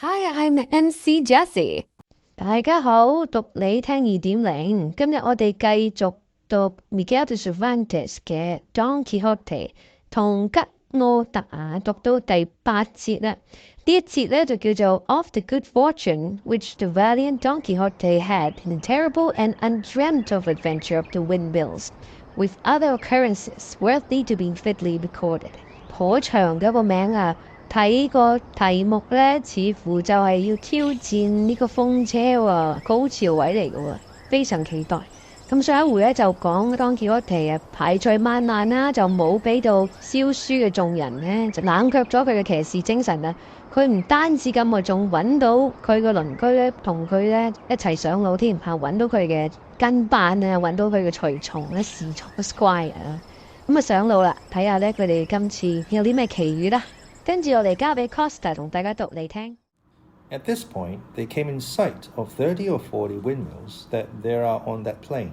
Hi, I'm MC Jessie。大家好，讀你聽2.0。今日我哋繼續讀 Miguel de Cervantes 嘅 Don Quixote 唐吉訶德讀到第8節啦。呢一節咧就叫做 Of the good fortune which the valiant Don Quixote had in the terrible and undreamt of adventure of the windmills, with other occurrences worthy to be fitly recorded。好長嘅個名啊！睇個題目咧，似乎就係要挑戰呢個風車喎，高潮位嚟嘅喎，非常期待。咁上一回咧就講當傑克提啊排除萬難啦，就冇俾到燒書嘅眾人咧，就冷卻咗佢嘅騎士精神啊！佢唔單止咁啊，仲揾到佢個鄰居咧，同佢咧一齊上路添嚇，揾到佢嘅跟班啊，揾到佢嘅隨從咧，侍從 squire 啊，咁啊上路啦，睇下咧佢哋今次有啲咩奇遇啦。跟住我哋交俾 Costa 同大家讀嚟聽。 At this point, they came in sight of 30 or 40 windmills that there are on that plain.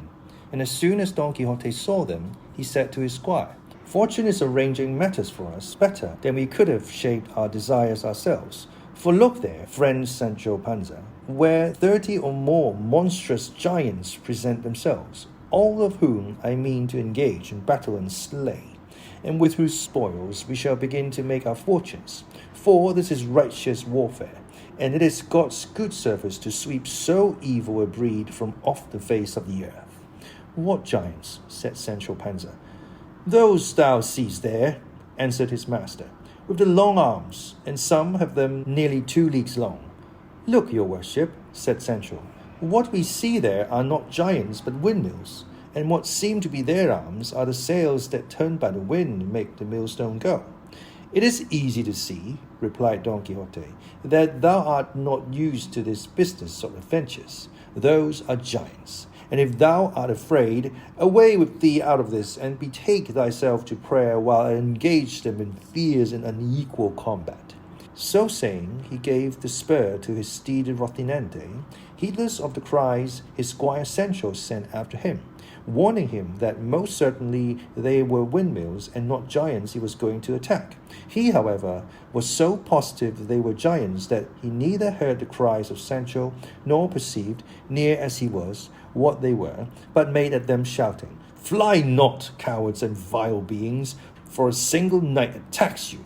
And as soon as Don Quixote saw them, he said to his squire, Fortune is arranging matters for us better than we could have shaped our desires ourselves. For look there, friend Sancho Panza, where 30 or more monstrous giants present themselves, all of whom I mean to engage in battle and slay.And with whose spoils we shall begin to make our fortunes. For this is righteous warfare, and it is God's good service to sweep so evil a breed from off the face of the earth. What giants? Said Sancho Panza. Those thou seest there, answered his master, with the long arms, and some have them nearly 2 leagues long. Look, your worship, said Sancho, what we see there are not giants but windmills.And what seem to be their arms are the sails that turn by the wind make the millstone go. It is easy to see, replied Don Quixote, that thou art not used to this business of adventures. Those are giants. And if thou art afraid, away with thee out of this, and betake thyself to prayer while I engage them in fierce and unequal combat. So saying, he gave the spur to his steed Rocinante, heedless of the cries his squire Sancho sent after him.warning him that most certainly they were windmills and not giants he was going to attack. He, however, was so positive they were giants that he neither heard the cries of Sancho nor perceived, near as he was, what they were, but made at them shouting, Fly not, cowards and vile beings, for a single knight attacks you.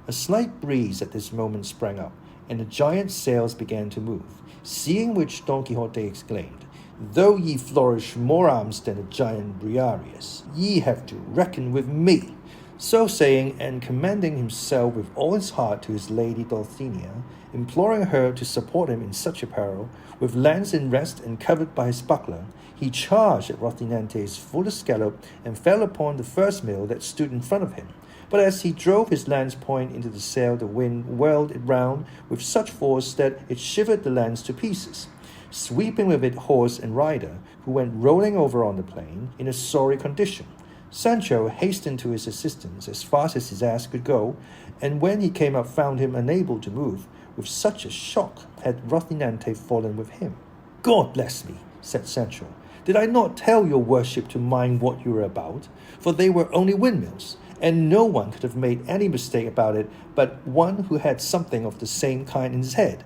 A slight breeze at this moment sprang up, and the giant's sails began to move, seeing which Don Quixote exclaimed,Though ye flourish more arms than the giant Briareus, ye have to reckon with me. So saying, and commending himself with all his heart to his lady Dulcinea, imploring her to support him in such a peril, with lance in rest and covered by his buckler, he charged at Rocinante's full escallop and fell upon the first mill that stood in front of him. But as he drove his lance point into the sail, the wind whirled it round with such force that it shivered the lance to pieces.Sweeping with it horse and rider, who went rolling over on the plain in a sorry condition. Sancho hastened to his assistance as fast as his ass could go, and when he came up found him unable to move. With such a shock had Rocinante fallen with him. God bless me, said Sancho. Did I not tell your worship to mind what you were about? For they were only windmills, and no one could have made any mistake about it but one who had something of the same kind in his head.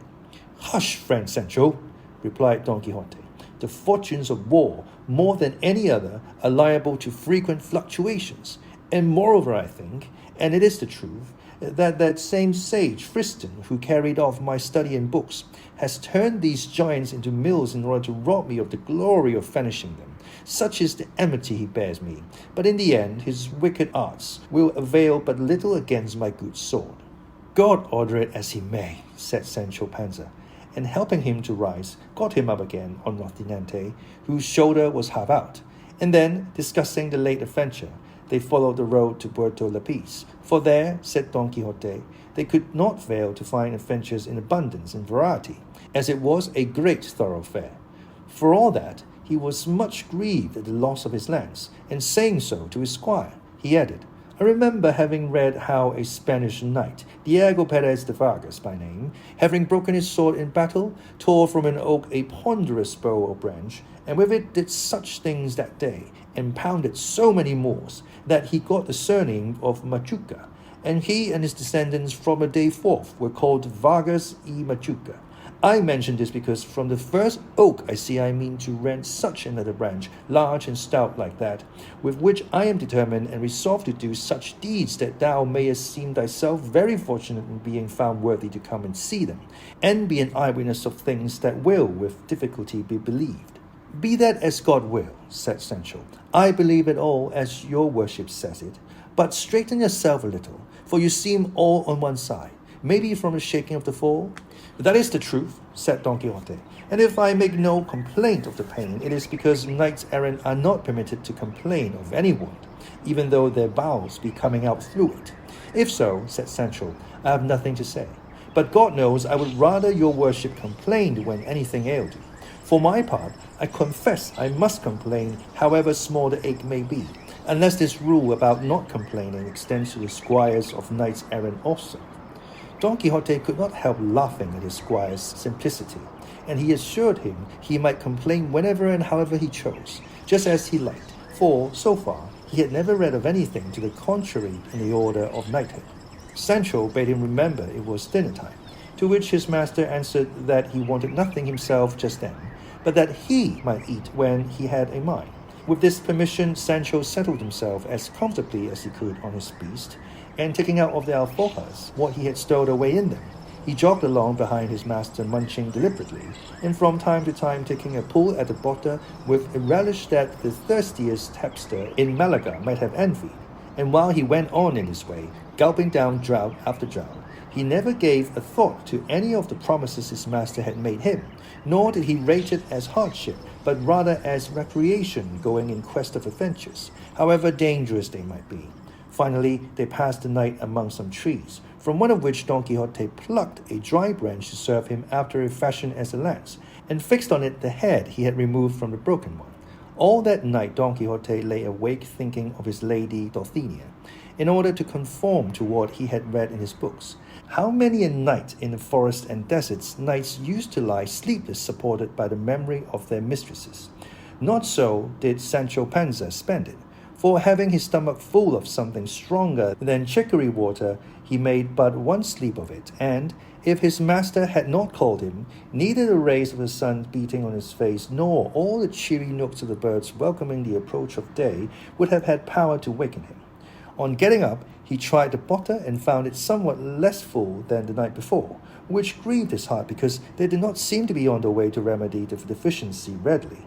Hush, friend Sancho,replied Don Quixote. The fortunes of war, more than any other, are liable to frequent fluctuations. And moreover, I think, and it is the truth, that same sage Friston, who carried off my study and books, has turned these giants into mills in order to rob me of the glory of finishing them. Such is the enmity he bears me. But in the end, his wicked arts will avail but little against my good sword. God order it as he may, said Sancho Panza.And helping him to rise, got him up again on Rocinante, whose shoulder was half out. And then, discussing the late adventure, they followed the road to Puerto Lapiz. For there, said Don Quixote, they could not fail to find adventures in abundance and variety, as it was a great thoroughfare. For all that, he was much grieved at the loss of his lance, and saying so to his squire, he added,I remember having read how a Spanish knight, Diego Perez de Vargas by name, having broken his sword in battle, tore from an oak a ponderous bough or branch, and with it did such things that day, and pounded so many Moors, that he got the surname of Machuca, and he and his descendants from a day forth were called Vargas y Machuca. I mention this because from the first oak I see I mean to rend such another branch, large and stout like that, with which I am determined and resolved to do such deeds that thou mayest seem thyself very fortunate in being found worthy to come and see them, and be an eyewitness of things that will with difficulty be believed. Be that as God will, said Sancho. I believe it all as your worship says it, but straighten yourself a little, for you seem all on one side, maybe from the shaking of the fall. That is the truth, said Don Quixote, and if I make no complaint of the pain, it is because knights errant are not permitted to complain of any wound, even though their bowels be coming out through it. If so, said Sancho, I have nothing to say, but God knows I would rather your worship complained when anything ailed you. For my part, I confess I must complain, however small the ache may be, unless this rule about not complaining extends to the squires of knights errant also. Don Quixote could not help laughing at his squire's simplicity, and he assured him he might complain whenever and however he chose, just as he liked, for, so far, he had never read of anything to the contrary in the order of knighthood. Sancho bade him remember it was dinner time, to which his master answered that he wanted nothing himself just then, but that he might eat when he had a mind. With this permission, Sancho settled himself as comfortably as he could on his beast, and taking out of the alforjas what he had stowed away in them, he jogged along behind his master, munching deliberately, and from time to time taking a pull at the bottle with a relish that the thirstiest tapster in Malaga might have envied. And while he went on in this way, gulping down draught after draught, he never gave a thought to any of the promises his master had made him, nor did he rate it as hardship, but rather as recreation going in quest of adventures, however dangerous they might be. Finally, they passed the night among some trees, from one of which Don Quixote plucked a dry branch to serve him after a fashion as a lance, and fixed on it the head he had removed from the broken one. All that night Don Quixote lay awake thinking of his lady Dulcinea, in order to conform to what he had read in his books. How many a night in the forests and deserts knights used to lie sleepless supported by the memory of their mistresses. Not so did Sancho Panza spend it. For having his stomach full of something stronger than chicory water, he made but one sleep of it, and, if his master had not called him, neither the rays of the sun beating on his face nor all the cheery nooks of the birds welcoming the approach of day would have had power to waken him. On getting up, he tried the bottle and found it somewhat less full than the night before, which grieved his heart because they did not seem to be on the way to remedy the deficiency readily.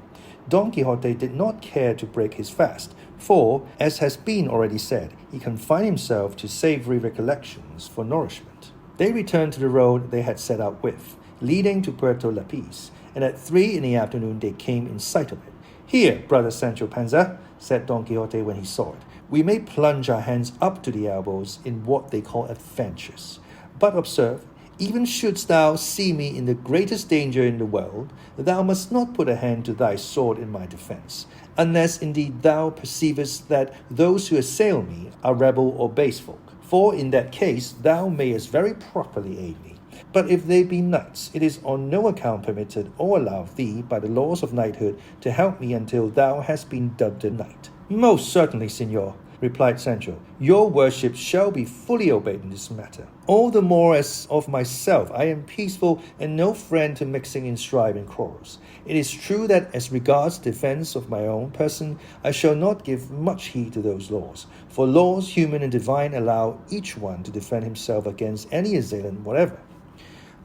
Don Quixote did not care to break his fast, for, as has been already said, he confined himself to savory recollections for nourishment. They returned to the road they had set out with, leading to Puerto Lapiz, and at 3 p.m. they came in sight of it. Here, brother Sancho Panza, said Don Quixote when he saw it, we may plunge our hands up to the elbows in what they call adventures. But observe, even shouldst thou see me in the greatest danger in the world, thou must not put a hand to thy sword in my defence, unless indeed thou perceivest that those who assail me are rebel or base folk, for in that case thou mayest very properly aid me. But if they be knights, it is on no account permitted or allowed thee by the laws of knighthood to help me until thou hast been dubbed a knight. Most certainly, Signor, replied Sancho, your worship shall be fully obeyed in this matter. All the more as of myself I am peaceful and no friend to mixing in strife and quarrels. It is true that as regards defence of my own person, I shall not give much heed to those laws, for laws human and divine allow each one to defend himself against any assailant whatever.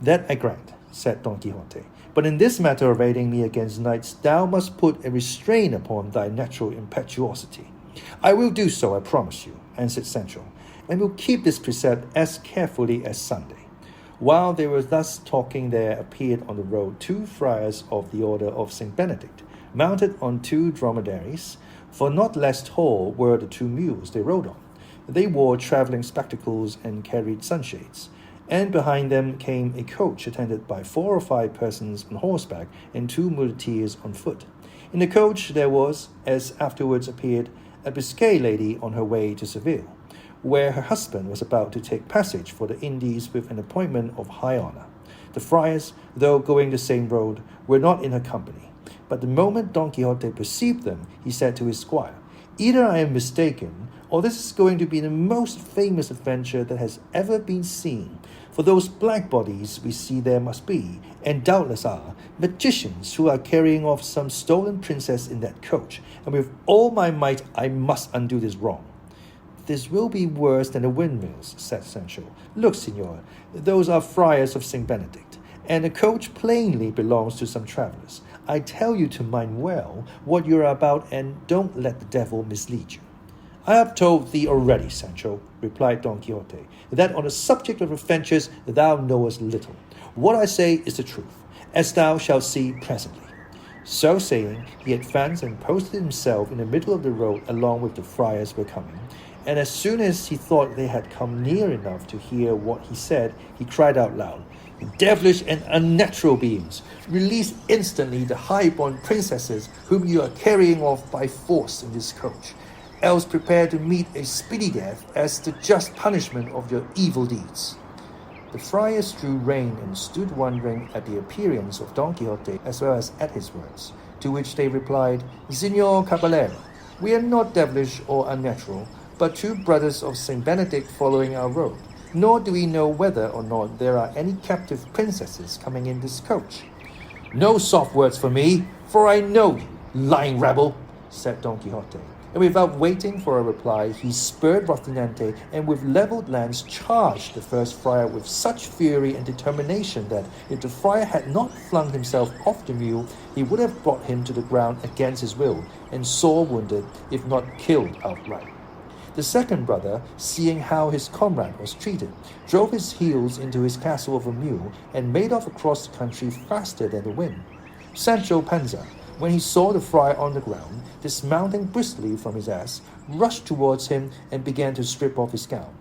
That I grant, said Don Quixote, but in this matter of aiding me against knights, thou must put a restraint upon thy natural impetuosity. I will do so, I promise you, answered Sancho, and will keep this precept as carefully as Sunday. While they were thus talking, there appeared on the road 2 friars of the order of St. Benedict, mounted on 2 dromedaries, for not less tall were the 2 mules they rode on. They wore travelling spectacles and carried sunshades, and behind them came a coach attended by 4 or 5 persons on horseback and 2 muleteers on foot. In the coach there was, as afterwards appeared, a Biscay lady on her way to Seville, where her husband was about to take passage for the Indies with an appointment of high honour. The friars, though going the same road, were not in her company, but the moment Don Quixote perceived them, he said to his squire, Either I am mistaken, or this is going to be the most famous adventure that has ever been seen. For those black bodies we see there must be, and doubtless are, magicians who are carrying off some stolen princess in that coach, and with all my might I must undo this wrong. This will be worse than the windmills, said Sancho. Look, Signor, those are friars of St. Benedict, and the coach plainly belongs to some travellers. I tell you to mind well what you are about, and don't let the devil mislead you. I have told thee already, Sancho, replied Don Quixote, that on the subject of adventures thou knowest little. What I say is the truth, as thou shalt see presently. So saying, he advanced and posted himself in the middle of the road along with the friars were coming, and as soon as he thought they had come near enough to hear what he said, he cried out loud, "Devilish and unnatural beings, release instantly the high-born princesses whom you are carrying off by force in this coach, else prepare to meet a speedy death as the just punishment of your evil deeds." The friars drew rein and stood wondering at the appearance of Don Quixote as well as at his words, to which they replied, "Signor Caballero, we are not devilish or unnatural, but two brothers of St. Benedict following our road, nor do we know whether or not there are any captive princesses coming in this coach." "No soft words for me, for I know you, lying rabble," said Don Quixote. And without waiting for a reply, he spurred Rocinante and with levelled lance charged the first friar with such fury and determination that if the friar had not flung himself off the mule, he would have brought him to the ground against his will, and sore wounded, if not killed outright. The second brother, seeing how his comrade was treated, drove his heels into his castle of a mule and made off across the country faster than the wind. Sancho Panza, when he saw the friar on the ground, dismounting briskly from his ass, rushed towards him and began to strip off his gown.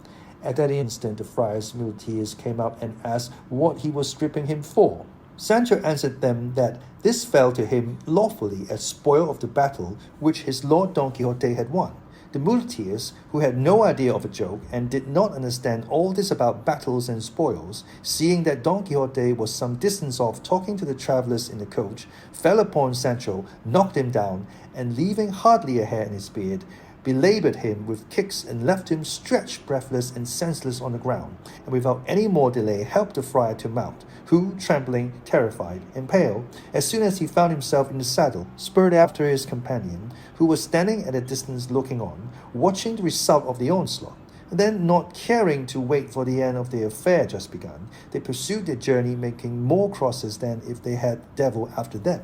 At that instant the friar's muleteers came up and asked what he was stripping him for. Sancho answered them that this fell to him lawfully as spoil of the battle which his lord Don Quixote had won. The muleteers, who had no idea of a joke and did not understand all this about battles and spoils, seeing that Don Quixote was some distance off talking to the travellers in the coach, fell upon Sancho, knocked him down, and leaving hardly a hair in his beard, belaboured him with kicks and left him stretched breathless and senseless on the ground, and without any more delay helped the friar to mount, who, trembling, terrified, and pale, as soon as he found himself in the saddle, spurred after his companion, who was standing at a distance looking on, watching the result of the onslaught. Then, not caring to wait for the end of the affair just begun, they pursued their journey, making more crosses than if they had the devil after them.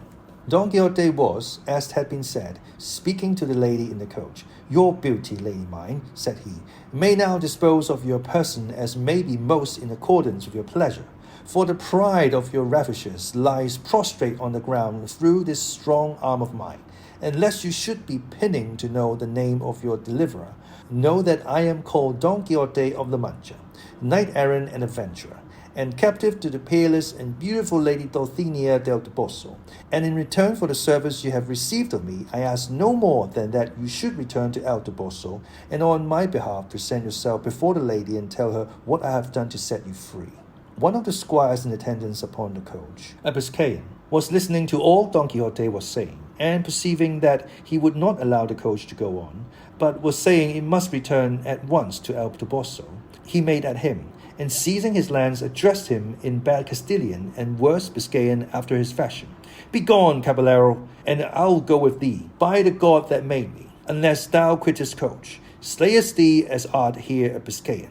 Don Quixote was, as had been said, speaking to the lady in the coach. "Your beauty, lady mine," said he, "may now dispose of your person as may be most in accordance with your pleasure. For the pride of your ravishers lies prostrate on the ground through this strong arm of mine. And lest you should be pinning to know the name of your deliverer, know that I am called Don Quixote of La Mancha, knight-errant and adventurer, and captive to the peerless and beautiful lady Dulcinea del Toboso. And in return for the service you have received of me, I ask no more than that you should return to El Toboso, and on my behalf present yourself before the lady and tell her what I have done to set you free." One of the squires in attendance upon the coach, a Biscayan, was listening to all Don Quixote was saying, and perceiving that he would not allow the coach to go on, but was saying it must return at once to El Toboso, he made at him, and seizing his lance addressed him in bad Castilian and worse Biscayan after his fashion. "Begone, caballero, and I'll go with thee, by the God that made me, unless thou quit this coach, slayest thee as art here a Biscayan."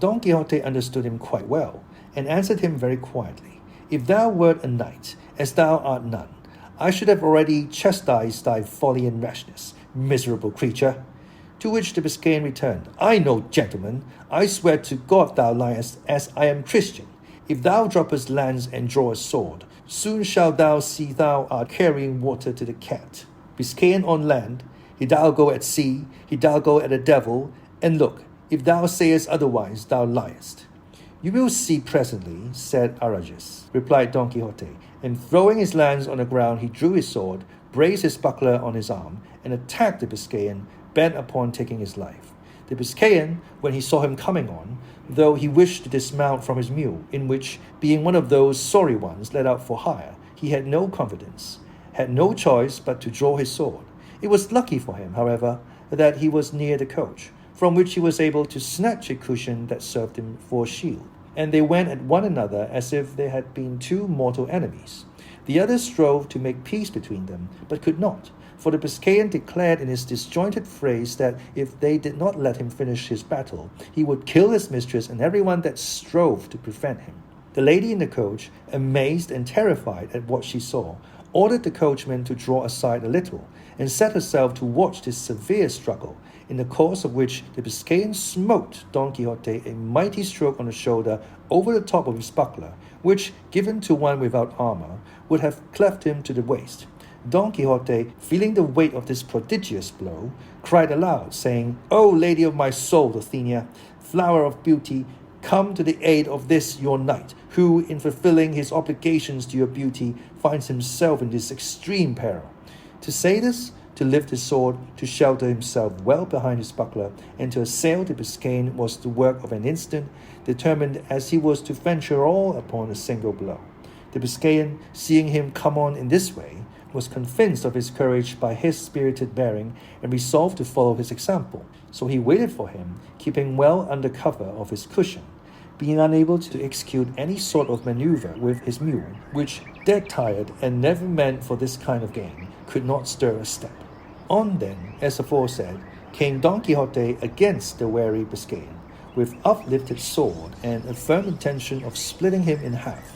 Don Quixote understood him quite well, and answered him very quietly, "If thou wert a knight, as thou art none, I should have already chastised thy folly and rashness, miserable creature." To which the Biscayan returned, "I know, gentleman, I swear to God thou liest, as I am Christian. If thou droppest lance and drawest sword, soon shalt thou see thou art carrying water to the cat. Biscayan on land, hidalgo at sea, hidalgo at the devil, and look, if thou sayest otherwise, thou liest." "You will see presently," said Arages, replied Don Quixote, and throwing his lance on the ground, he drew his sword, braced his buckler on his arm, and attacked the Biscayan, bent upon taking his life. The Biscayan, when he saw him coming on, though he wished to dismount from his mule, in which, being one of those sorry ones let out for hire, he had no confidence, had no choice but to draw his sword. It was lucky for him, however, that he was near the coach, from which he was able to snatch a cushion that served him for a shield. And they went at one another as if they had been two mortal enemies. The others strove to make peace between them, but could not, for the Biscayan declared in his disjointed phrase that if they did not let him finish his battle, he would kill his mistress and everyone that strove to prevent him. The lady in the coach, amazed and terrified at what she saw, ordered the coachman to draw aside a little, and set herself to watch this severe struggle, in the course of which the Biscayan smote Don Quixote a mighty stroke on the shoulder over the top of his buckler, which, given to one without armour, would have cleft him to the waist. Don Quixote, feeling the weight of this prodigious blow, cried aloud, saying, "O lady of my soul, Dulcinea, flower of beauty, come to the aid of this your knight, who, in fulfilling his obligations to your beauty, finds himself in this extreme peril." To say this, to lift his sword, to shelter himself well behind his buckler, and to assail the Biscayan was the work of an instant, determined as he was to venture all upon a single blow. The Biscayan, seeing him come on in this way, was convinced of his courage by his spirited bearing, and resolved to follow his example. So he waited for him, keeping well under cover of his cushion, being unable to execute any sort of maneuver with his mule, which, dead tired and never meant for this kind of game, could not stir a step. On then, as aforesaid, came Don Quixote against the wary Biscayan, with uplifted sword and a firm intention of splitting him in half,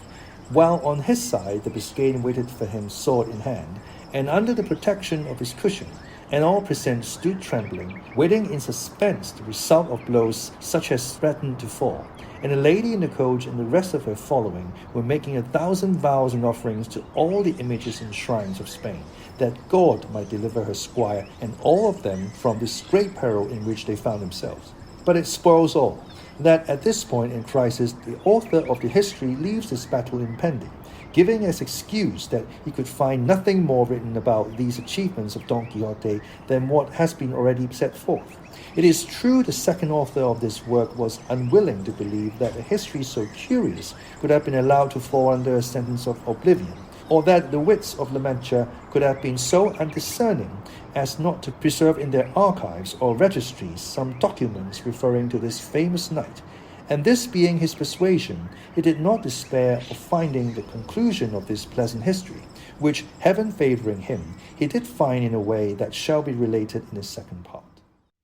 while on his side the Biscayan waited for him sword in hand, and under the protection of his cushion, and all present stood trembling, waiting in suspense the result of blows such as threatened to fall. And the lady in the coach and the rest of her following were making 1,000 vows and offerings to all the images and shrines of Spain, that God might deliver her squire and all of them from this great peril in which they found themselves. But it spoils all, that at this point in crisis the author of the history leaves this battle impending, giving as excuse that he could find nothing more written about these achievements of Don Quixote than what has been already set forth. It is true the second author of this work was unwilling to believe that a history so curious could have been allowed to fall under a sentence of oblivion, or that the wits of La Mancha could have been so undiscerning as not to preserve in their archives or registries some documents referring to this famous knight. And this being his persuasion, he did not despair of finding the conclusion of this pleasant history, which, heaven favouring him, he did find in a way that shall be related in the second part.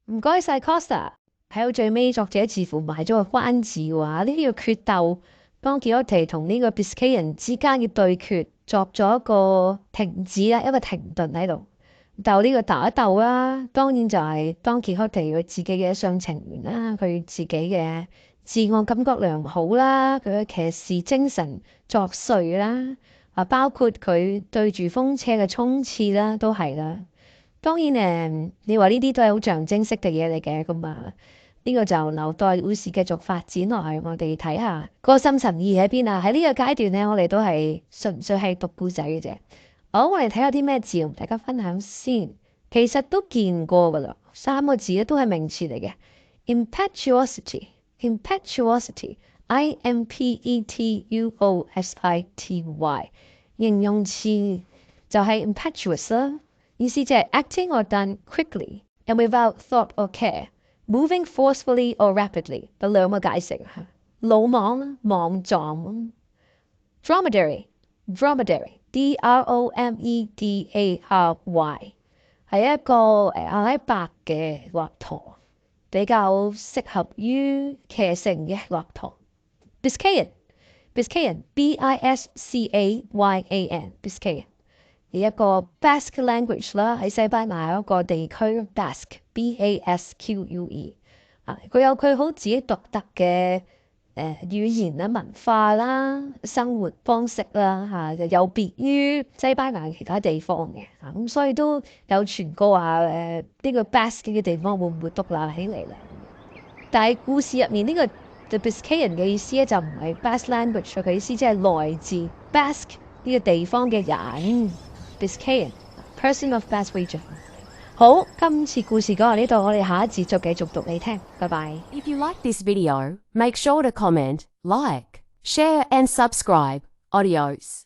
唔該晒 Costa， 喺到最尾作者似乎埋咗個關子話呢個決鬥Don Quixote同呢個 Biscayan 之間嘅對決作咗一個停止啦，一個停頓喺度。鬥呢個打鬥啦，當然就係Don Quixote佢自己嘅一廂情願啦，佢自己嘅自我感覺良好啦，佢嘅騎士精神作祟啦，包括佢對住風車嘅衝刺啦，都係啦。當然你話呢啲都係好象徵式嘅嘢嚟嘅，咁呢個就留待故事繼續發展落去，我哋睇下個深層意義喺邊啊！喺呢個階段呢，我哋都係純粹係讀故仔嘅啫。好，我哋睇下啲咩字同大家分享先。其實都見過噶啦，3個字咧都係名詞嚟嘅。impetuosity I-M-P-E-T-U-O-S-I-T-Y 形容詞就係 impetuous 啦，意思就係 acting or done quickly and without thought or care。Moving forcefully or rapidly， 有兩個解釋嚇。魯莽、莽撞。Dromedary D-R-O-M-E-D-A-R-Y 係一個阿拉伯嘅駱駝，比較適合於騎乘嘅駱駝。Biscayan B-I-S-C-A-Y-A-N Biscayan 係一個 Basque language 啦，喺西班牙一個地區 Basque B-A-S-Q-U-E 佢有佢好自己獨特嘅語言啦、文化啦、生活方式啦有別於西班牙其他地方嘅咁所以都有傳過話呢個 Basque 嘅地方會唔會獨立起嚟咧？但係故事入面呢個 The Biscayan 嘅意思咧就唔係 Basque language， 佢意思即係來自 Basque 呢個地方嘅人 Biscayan person of Basque region。好，今次故事講到呢度，我哋下一節再繼續讀你聽，拜拜。If you like this video, make sure to comment, like, share and subscribe. Adios.